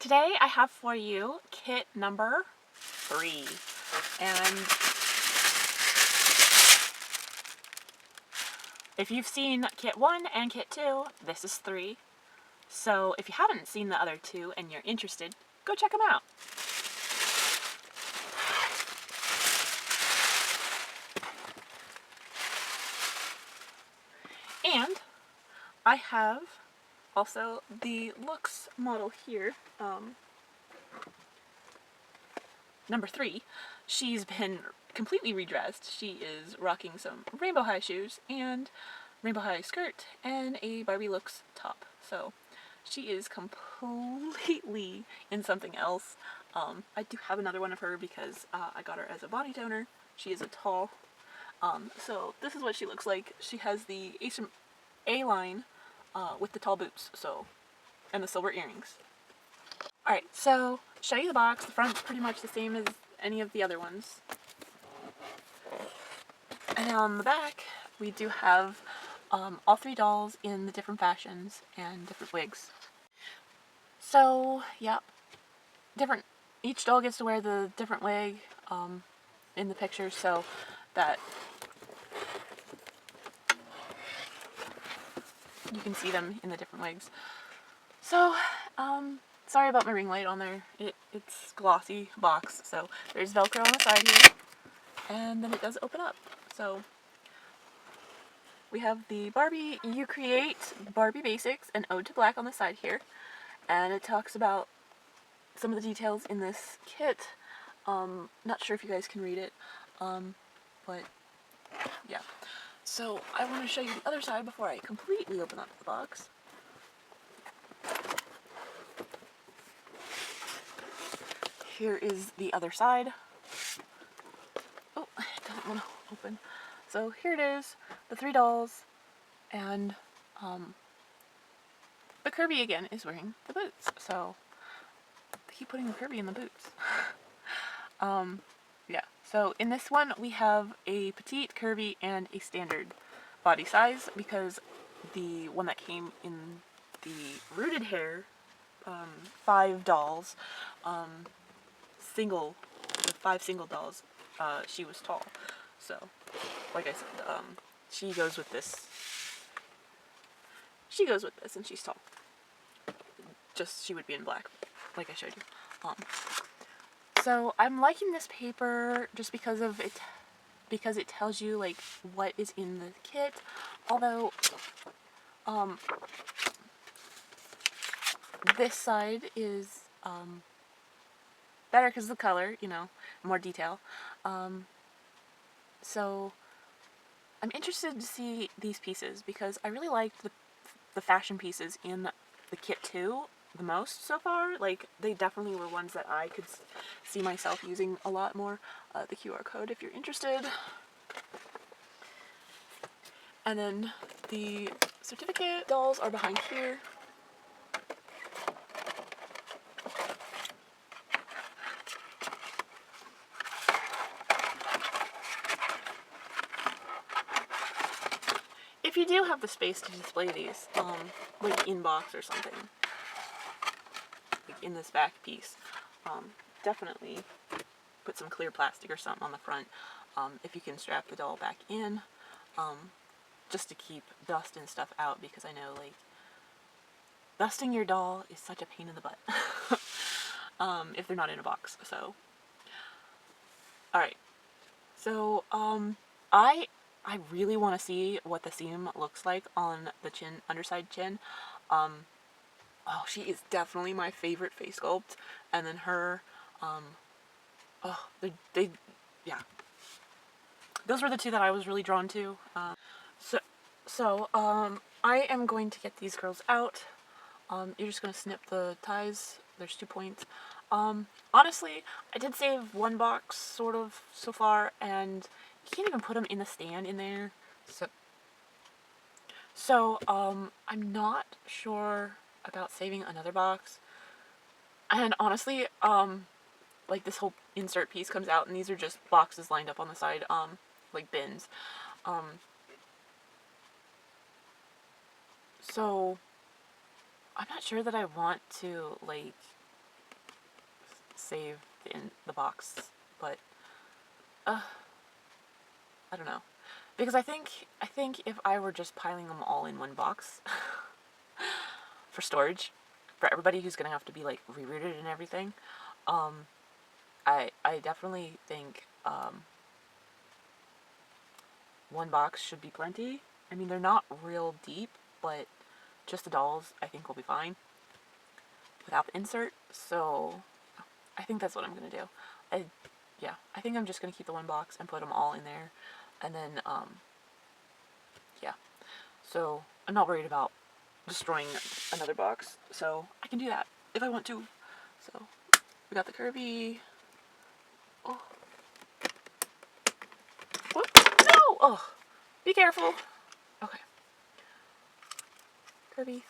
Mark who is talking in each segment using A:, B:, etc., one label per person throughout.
A: Today I have for you kit number 3, and if you've seen kit 1 and kit 2, this is 3. So if you haven't seen the other 2 and you're interested, go check them out. And I have also the Looks model here, number 3. She's been completely redressed. She is rocking some rainbow high shoes and rainbow high skirt and a Barbie Looks top. So she is completely in something else. I do have another one of her because I got her as a body toner. She is a tall. So this is what she looks like. She has the A-line with the tall boots, and the silver earrings. Alright, so show you the box. The front's pretty much the same as any of the other ones. And then on the back, we do have all 3 dolls in the different fashions and different wigs. So, yeah, each doll gets to wear the different wig in the picture so that you can see them in the different wigs. So, sorry about my ring light on there. It's glossy box, so there's Velcro on the side here, and then it does open up. So we have the Barbie You Create Barbie Basics, an Ode to Black on the side here, and it talks about some of the details in this kit. Not sure if you guys can read it, but yeah. So I want to show you the other side before I completely open up the box. Here is the other side. Oh, it doesn't want to open. So here it is, the 3 dolls, and the Kirby again is wearing the boots. So they keep putting the Kirby in the boots. Yeah. So in this one we have a petite, Kirby, and a standard body size because the one that came in the rooted hair, 5 dolls, the 5 single dolls, she was tall. So, like I said, she goes with this. She goes with this, and she's tall. Just she would be in black, like I showed you. So I'm liking this paper just because it tells you like what is in the kit. Although, this side is better because of the color, more detail. So I'm interested to see these pieces because I really liked the fashion pieces in the kit 2 the most so far. Like, they definitely were ones that I could see myself using a lot more. The QR code if you're interested. And then the certificate dolls are behind here. If you do have the space to display these, like in box or something, like in this back piece, definitely put some clear plastic or something on the front, if you can strap the doll back in, just to keep dust and stuff out, because I know, like, dusting your doll is such a pain in the butt, if they're not in a box. So, alright, so, I really want to see what the seam looks like on the chin, underside chin. Oh, she is definitely my favorite face sculpt. And then her, oh, yeah. Those were the 2 that I was really drawn to. So, I am going to get these girls out. You're just going to snip the ties. There's 2 points. Honestly, I did save 1 box, sort of, so far, and you can't even put them in the stand in there. So, I'm not sure about saving another box. And honestly, like, this whole insert piece comes out, and these are just boxes lined up on the side, like bins. So, I'm not sure that I want to, like, save the box, but I don't know, because I think if I were just piling them all in one box for storage for everybody who's gonna have to be like rerouted and everything, I definitely think one box should be plenty. I mean, they're not real deep, but just the dolls I think will be fine without the insert. So I think that's what I'm gonna do. Yeah, I think I'm just gonna keep the one box and put them all in there, and then yeah. So I'm not worried about destroying another box, so I can do that if I want to. So we got the Kirby. Oh, what? No! Oh, be careful. Okay, Kirby.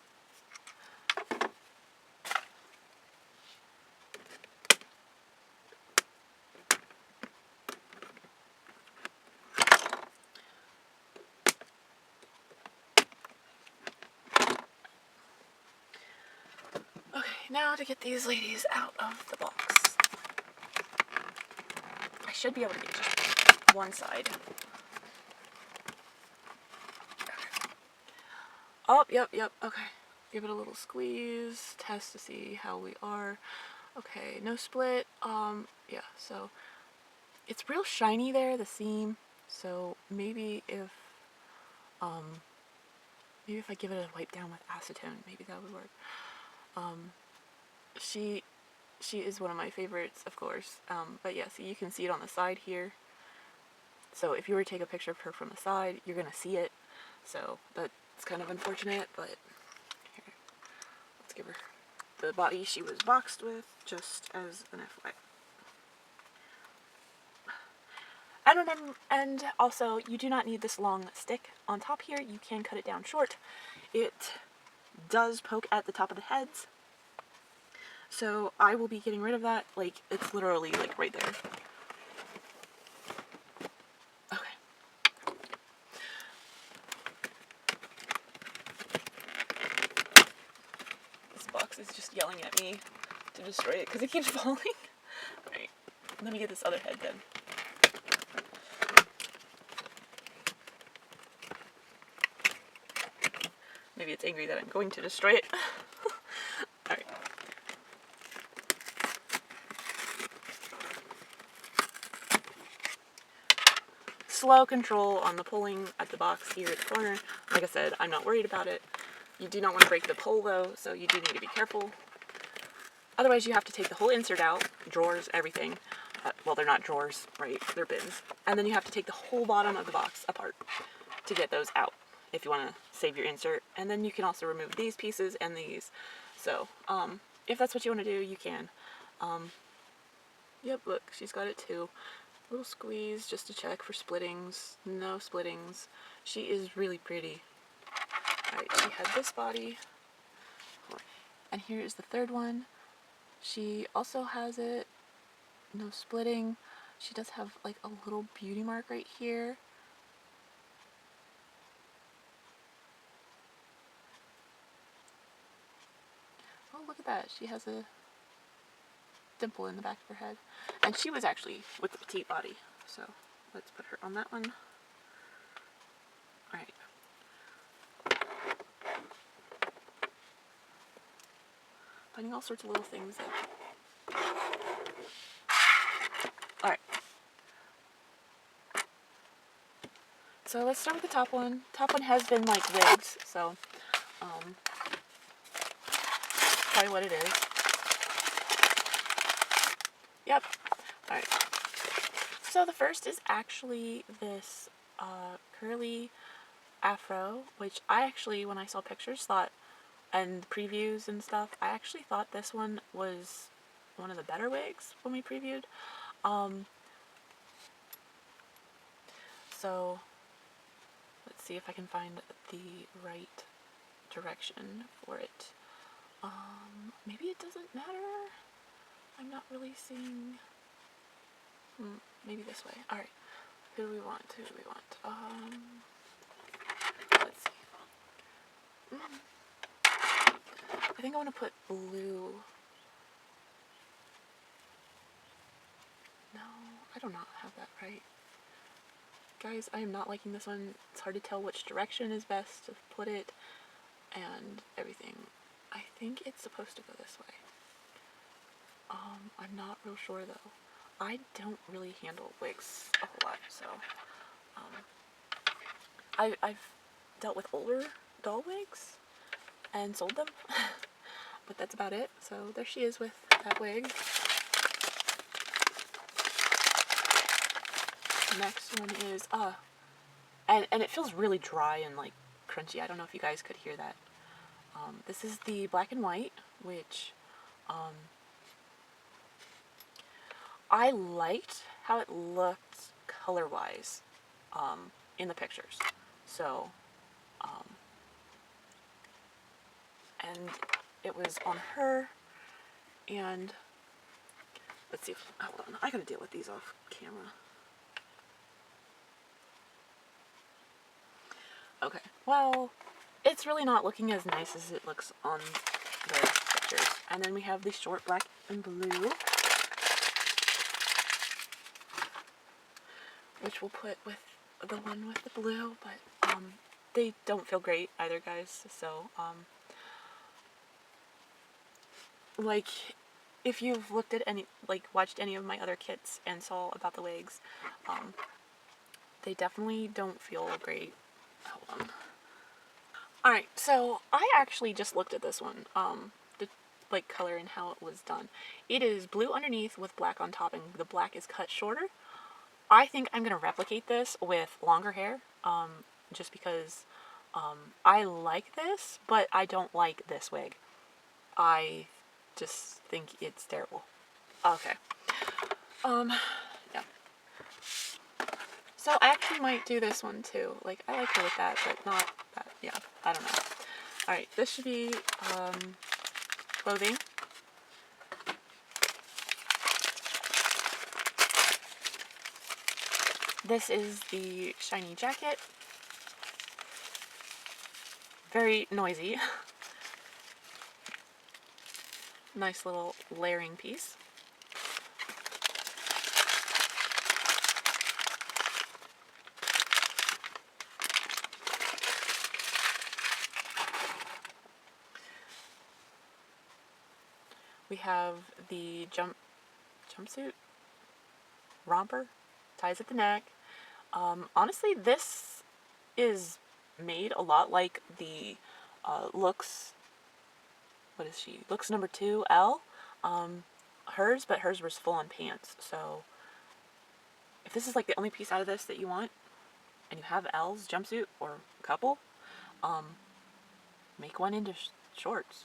A: Okay, now to get these ladies out of the box. I should be able to get just one side. Oh, yep, okay. Give it a little squeeze, test to see how we are. Okay, no split. Yeah, so it's real shiny there, the seam. So maybe if I give it a wipe down with acetone, maybe that would work. She is one of my favorites, of course. But yeah, so you can see it on the side here. So if you were to take a picture of her from the side, you're gonna see it. So that's kind of unfortunate, but here, let's give her the body she was boxed with, just as an FYI. And remember, and also, you do not need this long stick on top here. You can cut it down short. It does poke at the top of the heads, so I will be getting rid of that. Like, it's literally like right there. Okay. This box is just yelling at me to destroy it because it keeps falling. Alright, let me get this other head then. Maybe it's angry that I'm going to destroy it. Alright. Slow control on the pulling at the box here at the corner. Like I said, I'm not worried about it. You do not want to break the pole though, so you do need to be careful. Otherwise you have to take the whole insert out, drawers, everything. Well, they're not drawers, right? They're bins. And then you have to take the whole bottom of the box apart to get those out if you want to save your insert. And then you can also remove these pieces and these. So, if that's what you want to do, you can. Yep, look, she's got it too. Little squeeze just to check for splittings. No splittings. She is really pretty. Alright, she had this body. And here is the third one. She also has it. No splitting. She does have like a little beauty mark right here. Oh, look at that. She has a dimple in the back of her head. And she was actually with the petite body. So let's put her on that one. Alright. Finding all sorts of little things that... Alright. So let's start with the top one. Top one has been like wigs, so probably what it is. Yep. Alright. So the first is actually this curly afro, which I actually, when I saw pictures, thought, and previews and stuff, I actually thought this one was one of the better wigs when we previewed. So let's see if I can find the right direction for it. Maybe it doesn't matter. I'm not really seeing. Maybe this way. Alright. Who do we want? Let's see. I think I want to put blue. do not have that right. Guys, I am not liking this one. It's hard to tell which direction is best to put it and everything. I think it's supposed to go this way. I'm not real sure though. I don't really handle wigs a whole lot, so I've dealt with older doll wigs and sold them, but that's about it. So there she is with that wig. Next one is and it feels really dry and like crunchy. I don't know if you guys could hear that. This is the black and white, which I liked how it looked color-wise in the pictures. So and it was on her, and let's see if, hold on, I gotta deal with these off camera. Okay, well, it's really not looking as nice as it looks on the pictures. And then we have the short black and blue, which we'll put with the one with the blue, but they don't feel great either, guys. So like, if you've looked at any, like, watched any of my other kits and saw about the wigs, they definitely don't feel great. Hold on. Alright, so I actually just looked at this one, the like color and how it was done. It is blue underneath with black on top, and the black is cut shorter. I think I'm gonna replicate this with longer hair, just because I like this, but I don't like this wig. I just think it's terrible. Okay. Yeah. So I actually might do this one too. Like, I like her with that, but not that. Yeah, I don't know. Alright, this should be clothing. This is the shiny jacket. Very noisy. Nice little layering piece. We have the jumpsuit, romper, ties at the neck. Honestly, this is made a lot like the Looks, what is she? Looks number 2, L. Hers, but hers was full on pants. So if this is like the only piece out of this that you want, and you have L's jumpsuit or couple, make one into shorts.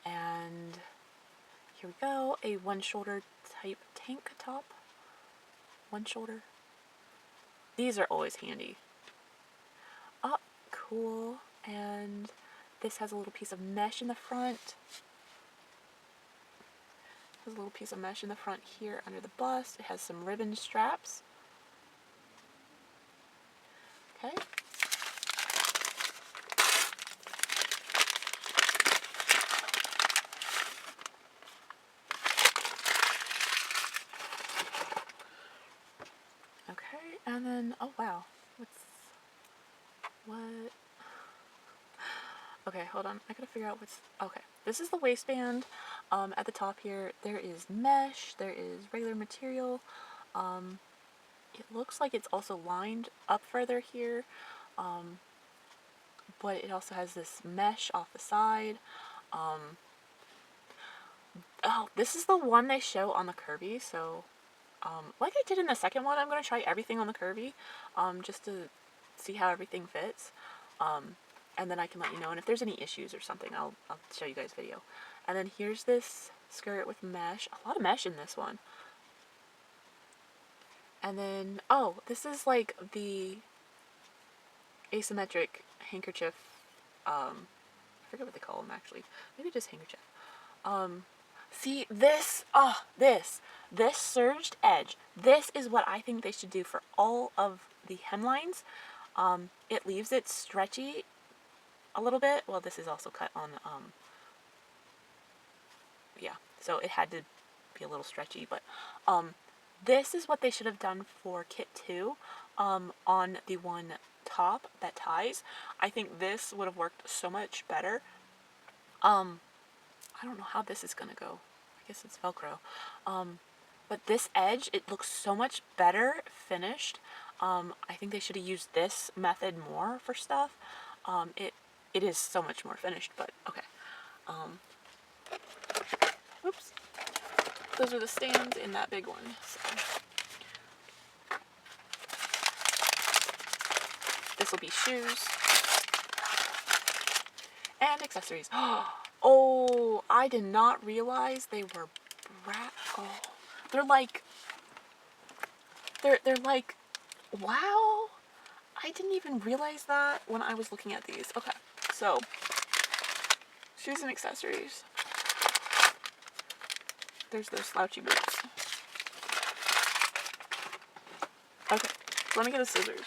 A: And here we go, a one shoulder type tank top. One shoulder. These are always handy. Oh, cool. And this has a little piece of mesh in the front. Has a little piece of mesh in the front here under the bust. It has some ribbon straps. Okay. Okay, and then, oh wow, what? Okay, hold on, I gotta figure out what's, okay, this is the waistband. At the top here, there is mesh, there is regular material. It looks like it's also lined up further here, but it also has this mesh off the side. Oh, this is the one they show on the curvy, so like I did in the second one, I'm going to try everything on the curvy, just to see how everything fits, and then I can let you know, and if there's any issues or something, I'll show you guys video. And then here's this skirt with mesh, a lot of mesh in this one. And then, oh, this is like the asymmetric handkerchief, I forget what they call them actually, maybe just handkerchief. See, this, this surged edge, this is what I think they should do for all of the hemlines. It leaves it stretchy a little bit. Well, this is also cut on, yeah, so it had to be a little stretchy, but this is what they should have done for kit 2 on the one top that ties. I think this would have worked so much better. I don't know how this is gonna go. I guess it's Velcro. But this edge, it looks so much better finished. I think they should have used this method more for stuff. It is so much more finished, but okay. Oops. Those are the stands in that big one. So. This will be shoes. And accessories. Oh, I did not realize they were oh. They're like, wow. I didn't even realize that when I was looking at these. Okay, so, shoes and accessories. There's those slouchy boots. Okay, so let me get the scissors.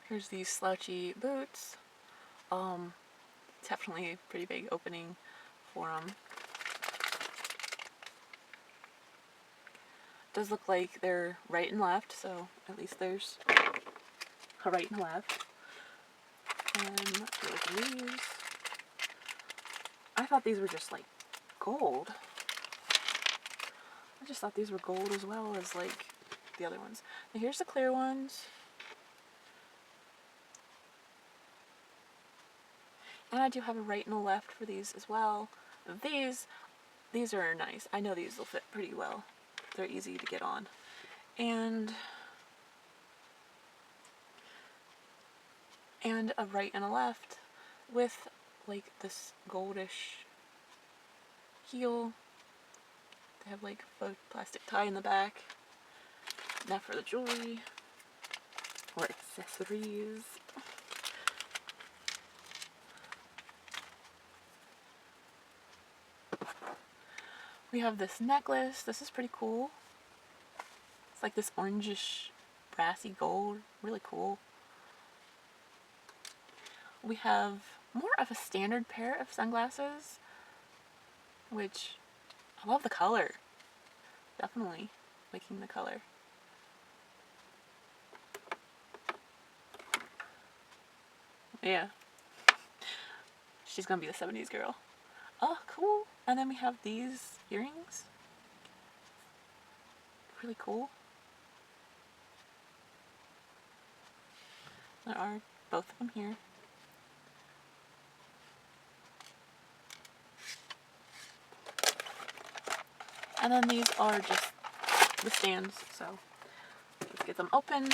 A: Here's these slouchy boots. Definitely a pretty big opening for them. Does look like they're right and left, so at least there's a right and a left. And look at these. I thought these were just like gold. I just thought these were gold as well as like the other ones. Now here's the clear ones. And I do have a right and a left for these as well. These are nice. I know these will fit pretty well. They're easy to get on. And a right and a left with like this goldish heel. They have like faux plastic tie in the back. Now for the jewelry or accessories. We have this necklace. This is pretty cool. It's like this orangish, brassy gold. Really cool. We have more of a standard pair of sunglasses, which I love the color. Definitely liking the color. Yeah. She's gonna be the 70s girl. Oh, cool. And then we have these earrings. Really cool. There are both of them here. And then these are just the stands, so let's get them open.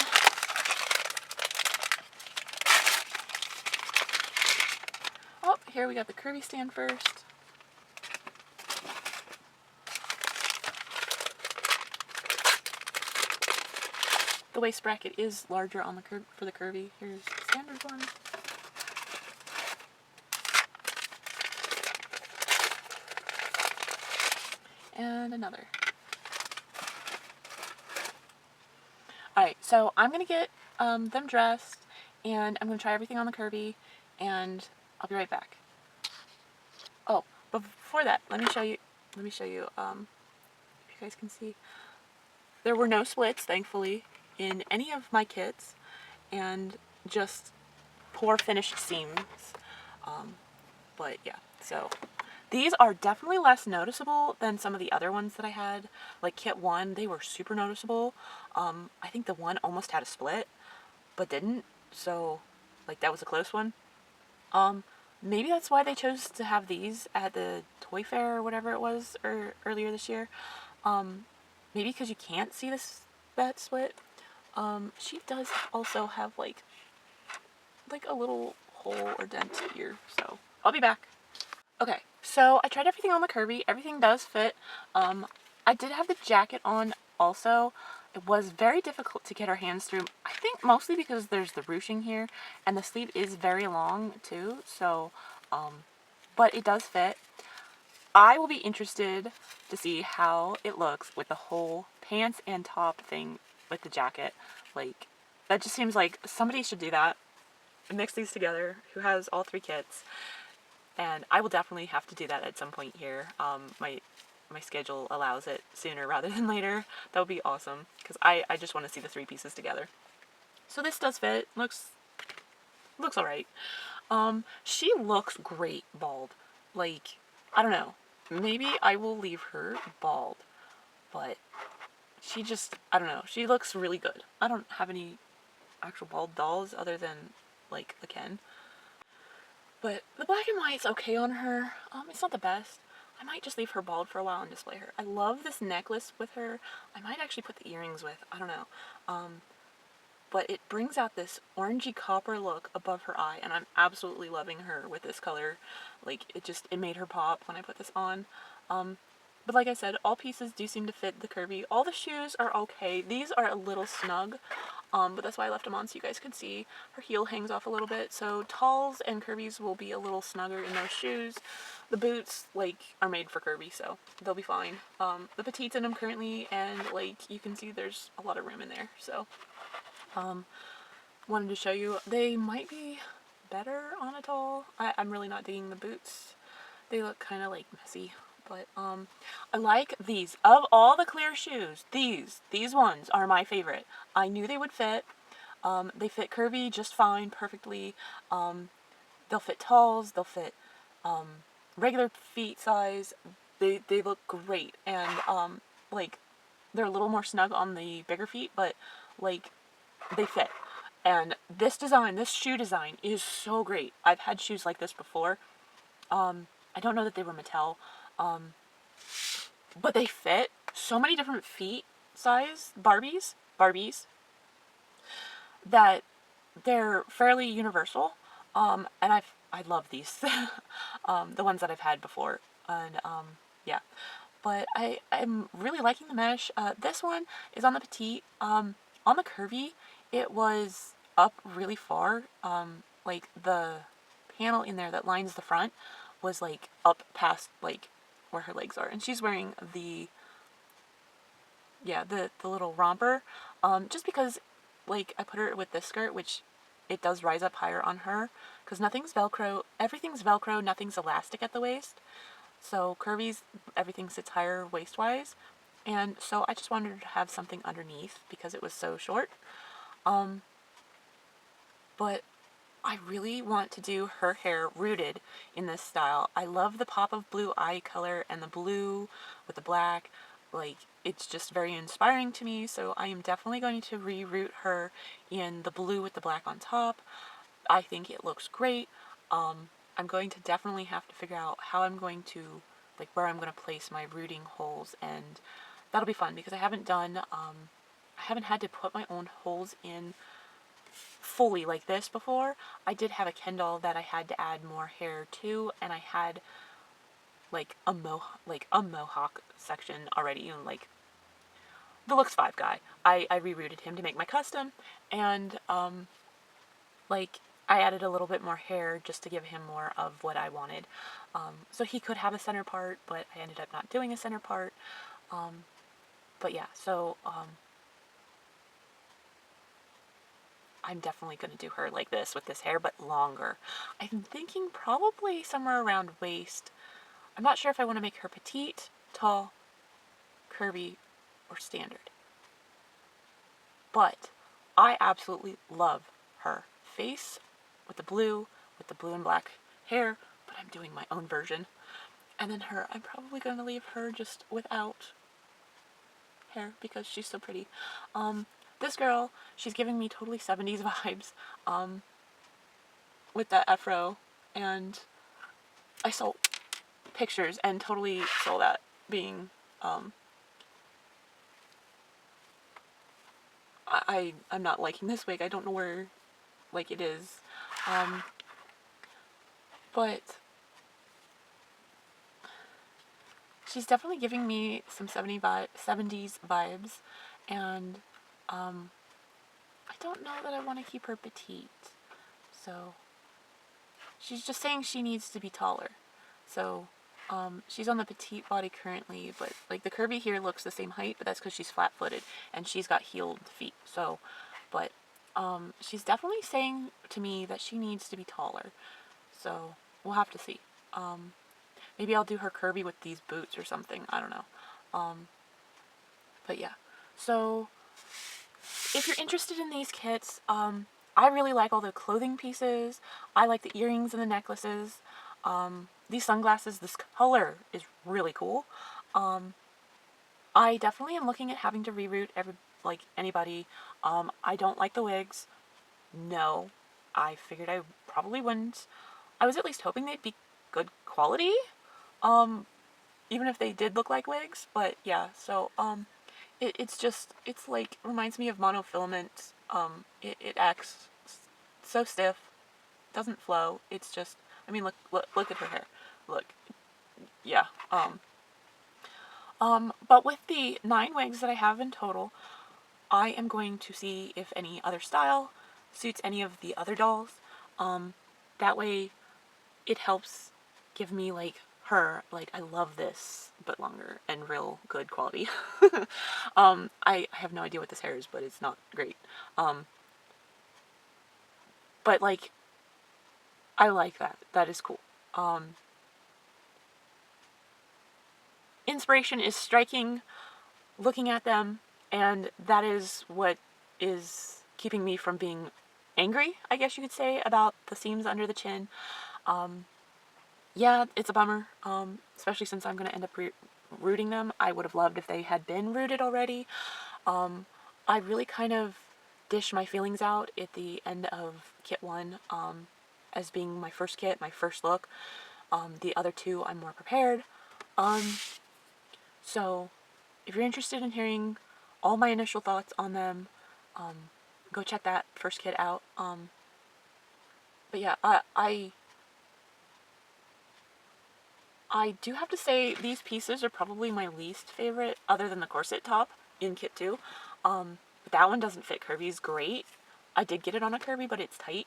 A: Oh, here we got the curvy stand first. The waist bracket is larger on the for the curvy. Here's the standard one. And another. Alright, so I'm going to get them dressed, and I'm going to try everything on the curvy, and I'll be right back. Oh, but before that, let me show you, if you guys can see. There were no splits, thankfully, in any of my kits, and just poor finished seams. But yeah, so these are definitely less noticeable than some of the other ones that I had. Like kit 1, they were super noticeable. I think the one almost had a split, but didn't. So, like, that was a close one. Maybe that's why they chose to have these at the toy fair or whatever it was earlier this year. Maybe because you can't see that split. She does also have like a little hole or dent here, so I'll be back. Okay, so I tried everything on the curvy. Everything does fit. I did have the jacket on also. It was very difficult to get our hands through. I think mostly because there's the ruching here, and the sleeve is very long too, so, but it does fit. I will be interested to see how it looks with the whole pants and top thing with the jacket. Like, that just seems like somebody should do that. Mix these together, who has all 3 kits. And I will definitely have to do that at some point here. my schedule allows it sooner rather than later. That would be awesome, because I just want to see the 3 pieces together. So this does fit. Looks alright. She looks great bald. Like, I don't know. Maybe I will leave her bald, but she just, I don't know. She looks really good. I don't have any actual bald dolls other than, like, a Ken. But the black and white's okay on her. It's not the best. I might just leave her bald for a while and display her. I love this necklace with her. I might actually put the earrings with. I don't know. But it brings out this orangey copper look above her eye, and I'm absolutely loving her with this color. Like, it made her pop when I put this on. But like I said, all pieces do seem to fit the curvy. All the shoes are okay. These are a little snug, but that's why I left them on so you guys could see. Her heel hangs off a little bit, so talls and curvies will be a little snugger in those shoes. The boots, like, are made for curvy, so they'll be fine. The petites in them currently, and, like, you can see there's a lot of room in there, so... wanted to show you. They might be better on a tall. I'm really not digging the boots. They look kind of like messy, but I like these. Of all the clear shoes, these ones are my favorite. I knew they would fit. They fit curvy just fine, perfectly. They'll fit talls. They'll fit regular feet size. They look great, and like, they're a little more snug on the bigger feet, but like, they fit. And this design, this shoe design, is so great. I've had shoes like this before. I don't know that they were Mattel, but they fit. So many different feet size Barbies, that they're fairly universal. And I love these, the ones that I've had before, and yeah. But I'm really liking the mesh. This one is on the petite. On the curvy, it was up really far. Like, the panel in there that lines the front was, like, up past, like, where her legs are. And she's wearing the little romper. Just because, like, I put her with this skirt, which it does rise up higher on her, because nothing's Velcro. Everything's Velcro, nothing's elastic at the waist. So curvies, everything sits higher waist-wise. And so I just wanted to have something underneath because it was so short. But I really want to do her hair rooted in this style. I love the pop of blue eye color and the blue with the black. Like, it's just very inspiring to me, so I am definitely going to reroot her in the blue with the black on top. I think it looks great. I'm going to definitely have to figure out how I'm going to, like, where I'm going to place my rooting holes, and that'll be fun because I haven't had to put my own holes in fully like this before. I did have a Ken doll that I had to add more hair to, and I had like a mohawk section already, and like the Looks 5 guy. I rerouted him to make my custom, and like, I added a little bit more hair just to give him more of what I wanted. So he could have a center part, but I ended up not doing a center part. But yeah, so I'm definitely going to do her like this with this hair, but longer. I'm thinking probably somewhere around waist. I'm not sure if I want to make her petite, tall, curvy, or standard. But I absolutely love her face with the blue and black hair, but I'm doing my own version. And then her, I'm probably going to leave her just without hair because she's so pretty. This girl, she's giving me totally 70s vibes, with that afro, and I saw pictures and totally saw that being, I'm not liking this wig. I don't know where, like, it is, but she's definitely giving me some 70s vibes, and I don't know that I want to keep her petite. So she's just saying she needs to be taller. So she's on the petite body currently, but like the curvy here looks the same height, but that's because she's flat-footed and she's got heeled feet. So, but she's definitely saying to me that she needs to be taller. So we'll have to see. Maybe I'll do her Kirby with these boots or something. I don't know. But yeah. So if you're interested in these kits, I really like all the clothing pieces. I like the earrings and the necklaces. These sunglasses, this color is really cool. I definitely am looking at having to reroute anybody. I don't like the wigs. No. I figured I probably wouldn't. I was at least hoping they'd be good quality. Even if they did look like wigs, but yeah, so, it's like, reminds me of monofilament. It acts so stiff, doesn't flow, it's just, I mean, look at her hair. Look, yeah, but with the 9 wigs that I have in total, I am going to see if any other style suits any of the other dolls. That way it helps give me, like, I love this, but longer and real good quality. I have no idea what this hair is, but it's not great. But, like, I like that. That is cool. Inspiration is striking looking at them, and that is what is keeping me from being angry, I guess you could say, about the seams under the chin. Yeah, it's a bummer, especially since I'm going to end up rooting them. I would have loved if they had been rooted already. I really kind of dish my feelings out at the end of kit 1, as being my first kit, my first look. The other 2, I'm more prepared. So, if you're interested in hearing all my initial thoughts on them, go check that first kit out. But yeah, I do have to say these pieces are probably my least favorite, other than the corset top in kit 2. But that one doesn't fit Kirby's great. I did get it on a Kirby, but it's tight.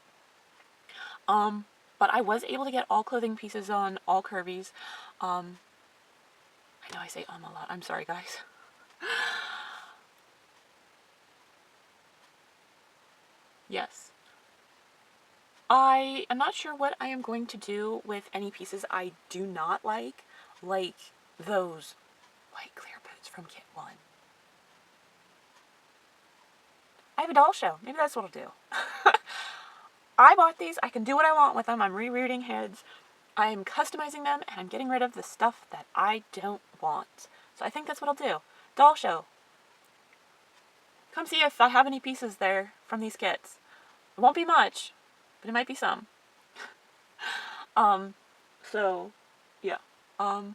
A: But I was able to get all clothing pieces on all Kirby's. I know I say a lot. I'm sorry, guys. Yes. I am not sure what I am going to do with any pieces I do not like those white clear boots from kit 1. I have a doll show. Maybe that's what I'll do. I bought these. I can do what I want with them. I'm rerouting heads. I'm customizing them, and I'm getting rid of the stuff that I don't want. So I think that's what I'll do. Doll show. Come see if I have any pieces there from these kits. It won't be much, but it might be some. So, yeah. I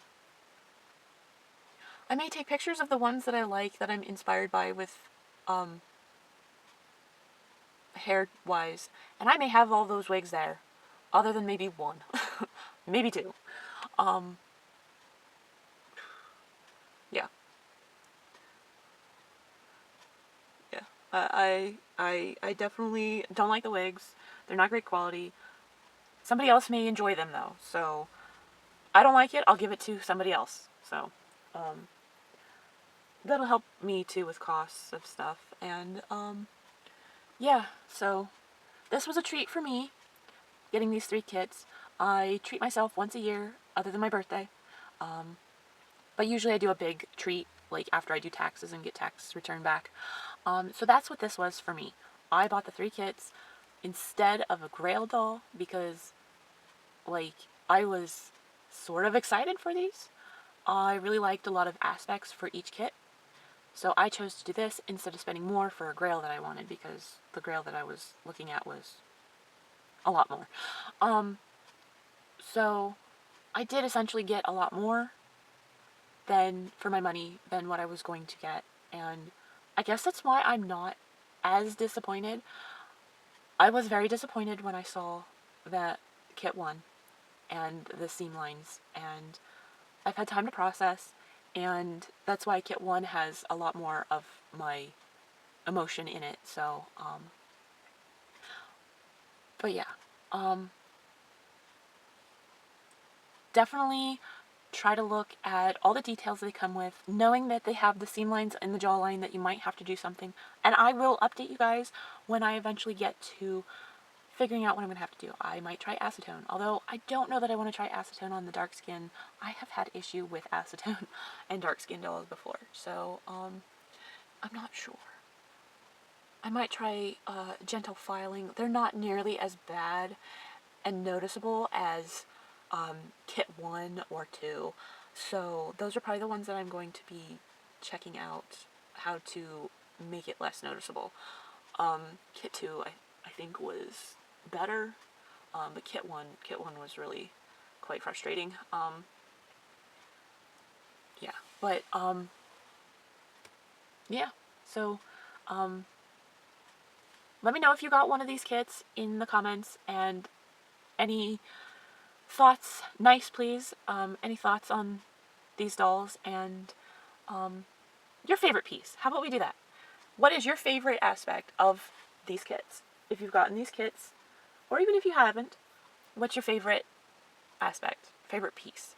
A: may take pictures of the ones that I like, that I'm inspired by with, hair-wise, and I may have all those wigs there, other than maybe 1. Maybe 2. Yeah. Yeah. I definitely don't like the wigs. They're not great quality. Somebody else may enjoy them, though, so I don't like it, I'll give it to somebody else. So, that'll help me, too, with costs of stuff, and, yeah, so this was a treat for me, getting these 3 kits. I treat myself once a year, other than my birthday, but usually I do a big treat, like, after I do taxes and get tax returned back. So that's what this was for me. I bought the 3 kits instead of a Grail doll because, like, I was sort of excited for these. I really liked a lot of aspects for each kit. So I chose to do this instead of spending more for a Grail that I wanted, because the Grail that I was looking at was a lot more. So I did essentially get a lot more for my money than what I was going to get. And I guess that's why I'm not as disappointed. I was very disappointed when I saw that kit 1 and the seam lines, and I've had time to process, and that's why kit 1 has a lot more of my emotion in it. So, but yeah, definitely try to look at all the details they come with, knowing that they have the seam lines in the jawline that you might have to do something, and I will update you guys when I eventually get to figuring out what I'm going to have to do. I might try acetone, although I don't know that I want to try acetone on the dark skin. I have had issue with acetone and dark skin dolls before, so I'm not sure. I might try gentle filing. They're not nearly as bad and noticeable as kit 1 or 2, so those are probably the ones that I'm going to be checking out how to make it less noticeable. Kit 2 I think was better, but kit 1 was really quite frustrating. Yeah, but yeah, so let me know if you got one of these kits in the comments, and any thoughts, nice please, any thoughts on these dolls, and your favorite piece. How about we do that? What is your favorite aspect of these kits? If you've gotten these kits, or even if you haven't, what's your favorite aspect, favorite piece?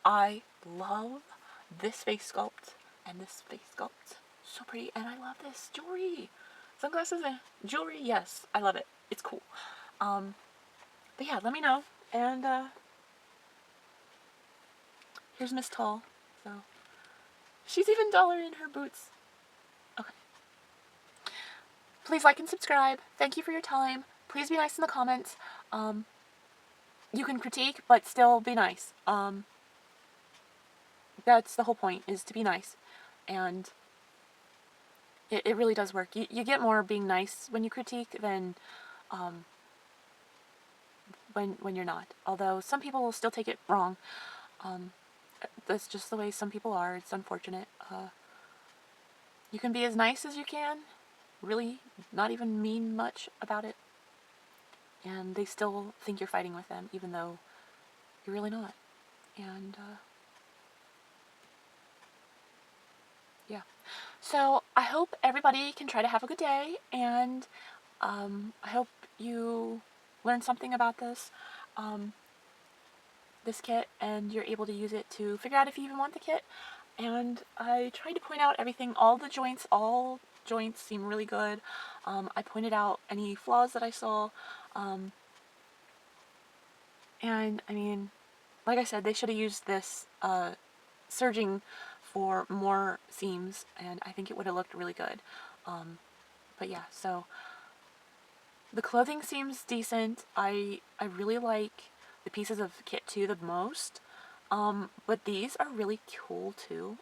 A: I love this face sculpt and this face sculpt. So pretty, and I love this jewelry. Sunglasses and jewelry, yes, I love it. It's cool. But yeah, let me know. And here's Miss Tall. So she's even taller in her boots. Okay. Please like and subscribe. Thank you for your time. Please be nice in the comments. You can critique, but still be nice. That's the whole point, is to be nice. And it really does work. You get more being nice when you critique than when you're not. Although some people will still take it wrong. That's just the way some people are. It's unfortunate. You can be as nice as you can, really not even mean much about it, and they still think you're fighting with them, even though you're really not. And yeah. So I hope everybody can try to have a good day, and I hope you learn something about this kit, and you're able to use it to figure out if you even want the kit. And I tried to point out everything, all joints seem really good. I pointed out any flaws that I saw, and I mean, like I said, they should have used this serging for more seams, and I think it would have looked really good. But yeah, so the clothing seems decent. I really like the pieces of kit 2 the most, but these are really cool too.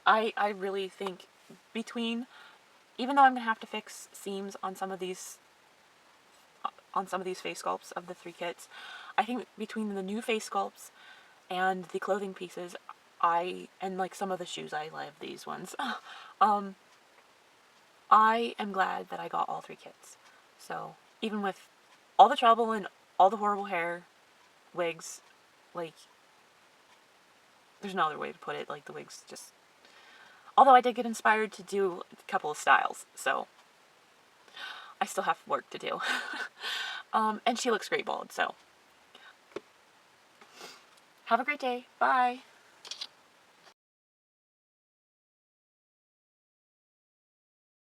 A: I really think between, even though I'm gonna have to fix seams on some of these face sculpts of the 3 kits, I think between the new face sculpts and the clothing pieces, and like some of the shoes, I love these ones. I am glad that I got all 3 kits. So even with all the trouble and all the horrible hair, wigs, like, there's no other way to put it, like, the wigs just, although I did get inspired to do a couple of styles, so I still have work to do. And she looks great bald, so have a great day. Bye.